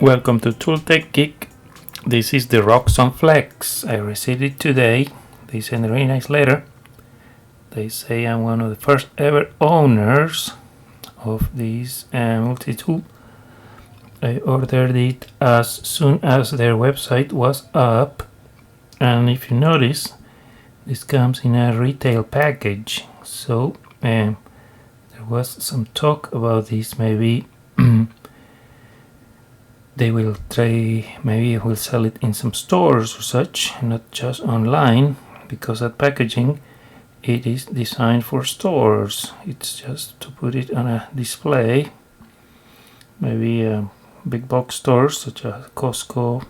Welcome to Tooltech Geek. This is the Roxon Flex. I received it today. They sent a very nice letter. They say I'm one of the first ever owners of this multi-tool. I ordered it as soon as their website was up, and if you notice, this comes in a retail package. So there was some talk about this. Maybe they will try, maybe we'll sell it in some stores or such, not just online, because that packaging, it is designed for stores. It's just to put it on a display, maybe big box stores such as Costco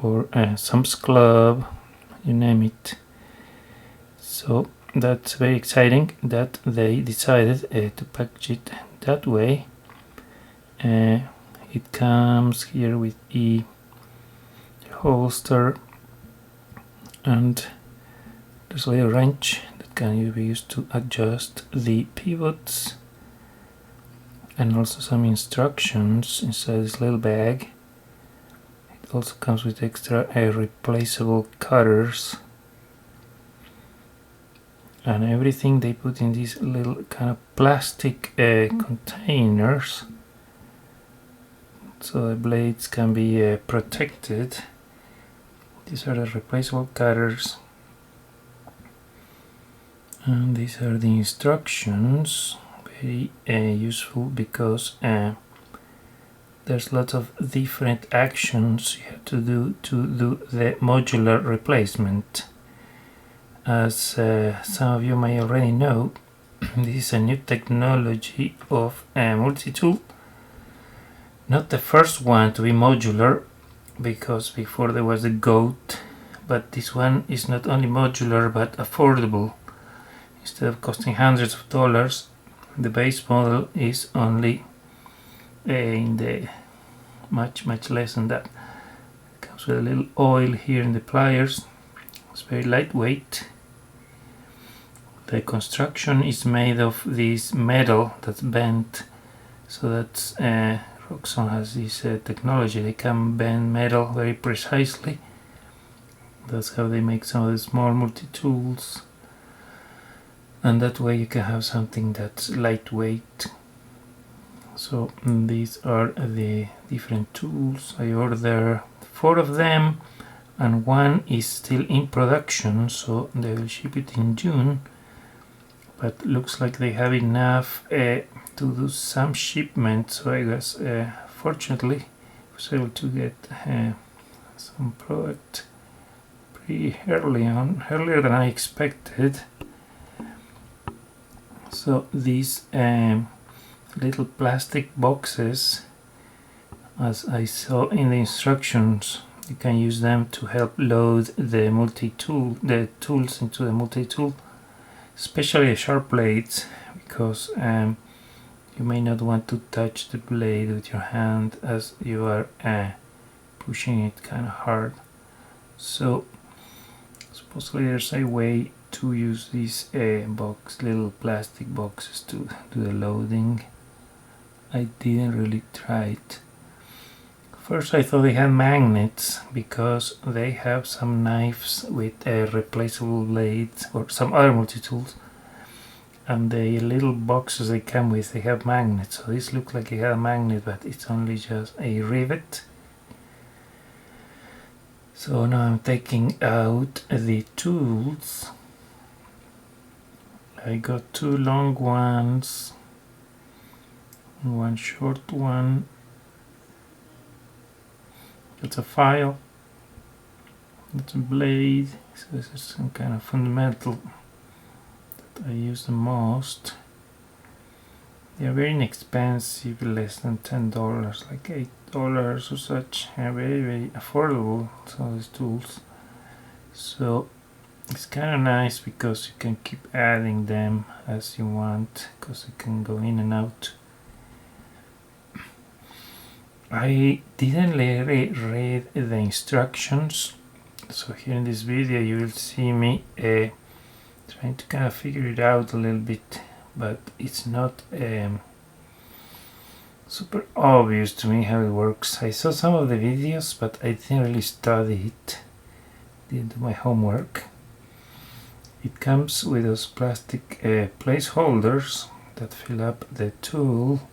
or Sam's Club, you name it. So that's very exciting that they decided to package it that way. It comes here with a holster, and there's a little wrench that can be used to adjust the pivots, and also some instructions inside this little bag. It also comes with extra replaceable cutters, and everything they put in these little kind of plastic containers, so the blades can be protected. These are the replaceable cutters, and these are the instructions. Very useful, because there's lots of different actions you have to do the modular replacement. As some of you may already know, this is a new technology of multi-tool. Not the first one to be modular, because before there was the GOAT, but this one is not only modular but affordable. Instead of costing hundreds of dollars, the base model is only in the much less than that. It comes with a little oil here in the pliers. It's very lightweight. The construction is made of this metal that's bent, so that's Roxon has this technology. They can bend metal very precisely. That's how they make some of the small multi-tools, and that way you can have something that's lightweight. So these are the different tools. I ordered 4 of them, and one is still in production, so they will ship it in June. But looks like they have enough to do some shipments, so I guess fortunately I was able to get some product pretty early on, earlier than I expected. So these little plastic boxes, as I saw in the instructions, you can use them to help load the tools into the multi-tool, especially the sharp blades, because you may not want to touch the blade with your hand as you are pushing it kind of hard. So supposedly there's a way to use these little plastic boxes to do the loading. I didn't really try it. First I thought they had magnets, because they have some knives with replaceable blades, or some other multi-tools, and the little boxes they come with, they have magnets. So this looks like it has a magnet, but it's only just a rivet. So now I'm taking out the tools. I got 2 long ones, 1 short one. It's a file, it's a blade, so this is some kind of fundamental that I use the most. They are very inexpensive, less than $10, like $8 or such. Very affordable, some of these tools. So it's kind of nice, because you can keep adding them as you want, because you can go in and out. I didn't really read the instructions, so here in this video you will see me trying to kind of figure it out a little bit, but it's not super obvious to me how it works. I saw some of the videos, but I didn't really study it. Didn't do my homework. It comes with those plastic placeholders that fill up the tool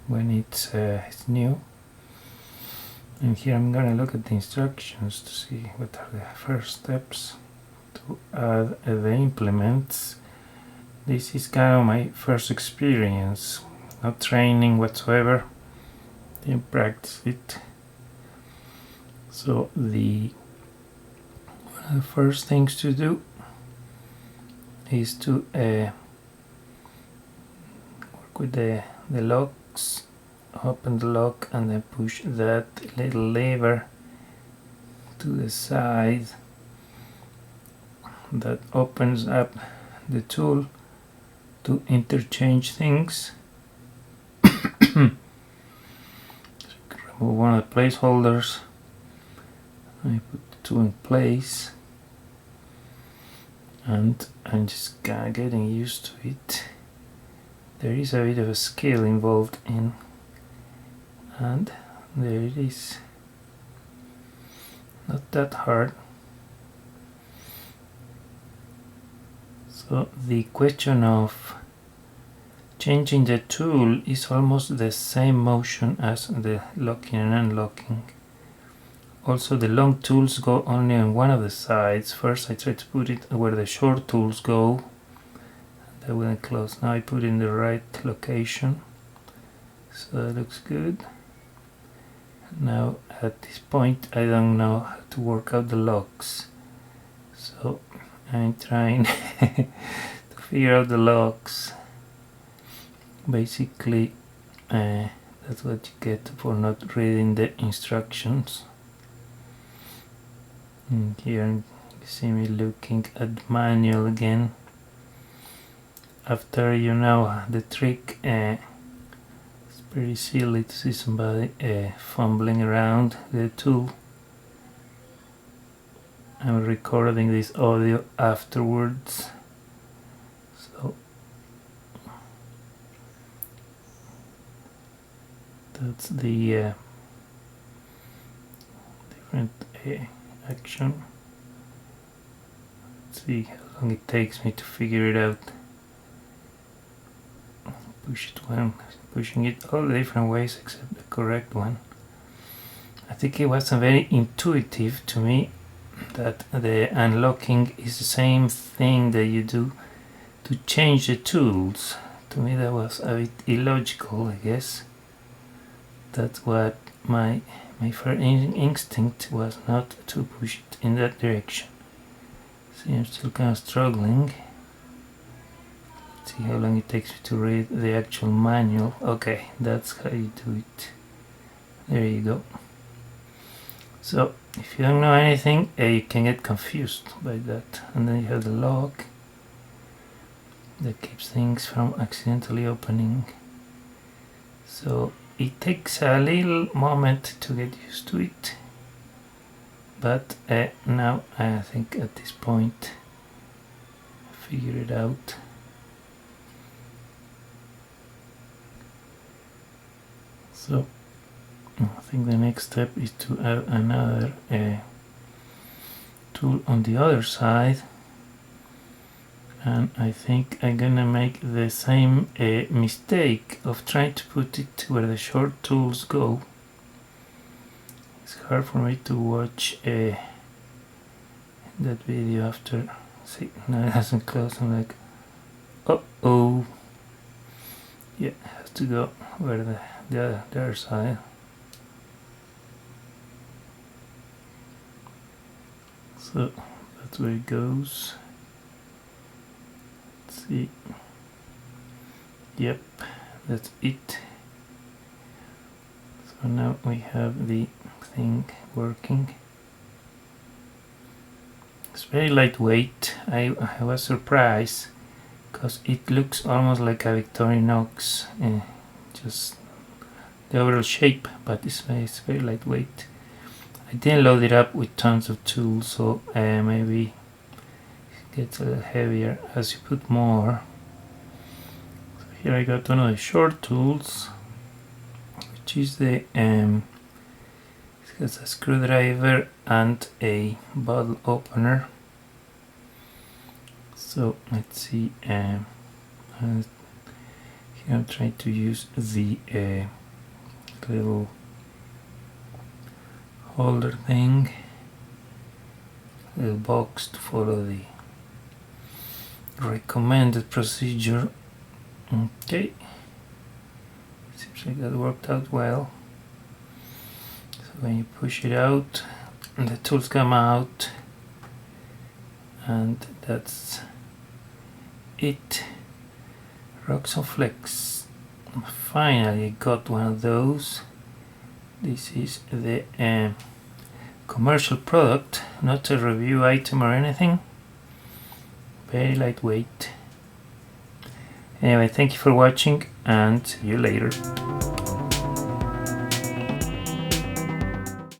when it's new. And here I'm gonna look at the instructions to see what are the first steps to add the implements. This is kind of my first experience, not training whatsoever, didn't practice it. So one of the first things to do is to work with the locks. Open the lock and then push that little lever to the side. That opens up the tool to interchange things. So remove one of the placeholders. I put the tool in place, and I'm just kind of getting used to it. There is a bit of a skill involved in, and there it is. Not that hard. So the question of changing the tool is almost the same motion as the locking and unlocking. Also, the long tools go only on one of the sides. First I try to put it where the short tools go. That wouldn't close. Now I put it in the right location. So that looks good. Now at this point I don't know how to work out the locks. So I'm trying to figure out the locks. Basically, that's what you get for not reading the instructions. And here you see me looking at the manual again. After you know the trick, it's pretty silly to see somebody fumbling around the tool. I'm recording this audio afterwards, so that's the different action. Let's see how long it takes me to figure it out. Push it one, pushing it all the different ways except the correct one. I think it wasn't very intuitive to me that the unlocking is the same thing that you do to change the tools. To me that was a bit illogical, I guess. That's what my first instinct was, not to push it in that direction. See, I'm still kind of struggling. Let's see how long it takes me to read the actual manual. Okay, that's how you do it. There you go. So if you don't know anything, you can get confused by that. And then you have the lock that keeps things from accidentally opening. So it takes a little moment to get used to it, but now I think at this point I figure it out. So I think the next step is to add another tool on the other side, and I think I'm gonna make the same mistake of trying to put it where the short tools go. It's hard for me to watch that video after. See, now it hasn't closed. I'm like, oh, yeah, it has to go where the other side. So that's where it goes. Let's see. Yep, that's it. So now we have the thing working. It's very lightweight. I was surprised because it looks almost like a Victorinox, just the overall shape, but it's very lightweight. I didn't load it up with tons of tools, so maybe it gets a little heavier as you put more. So here I got one of the short tools, which is the it has a screwdriver and a bottle opener. So let's see, here I'm trying to use the little holder thing, little box to follow the recommended procedure. Okay, seems like that worked out well. So when you push it out, the tools come out, and that's it. Roxon Flex. Finally got one of those. This is the commercial product, not a review item or anything. Very lightweight. Anyway, thank you for watching and see you later.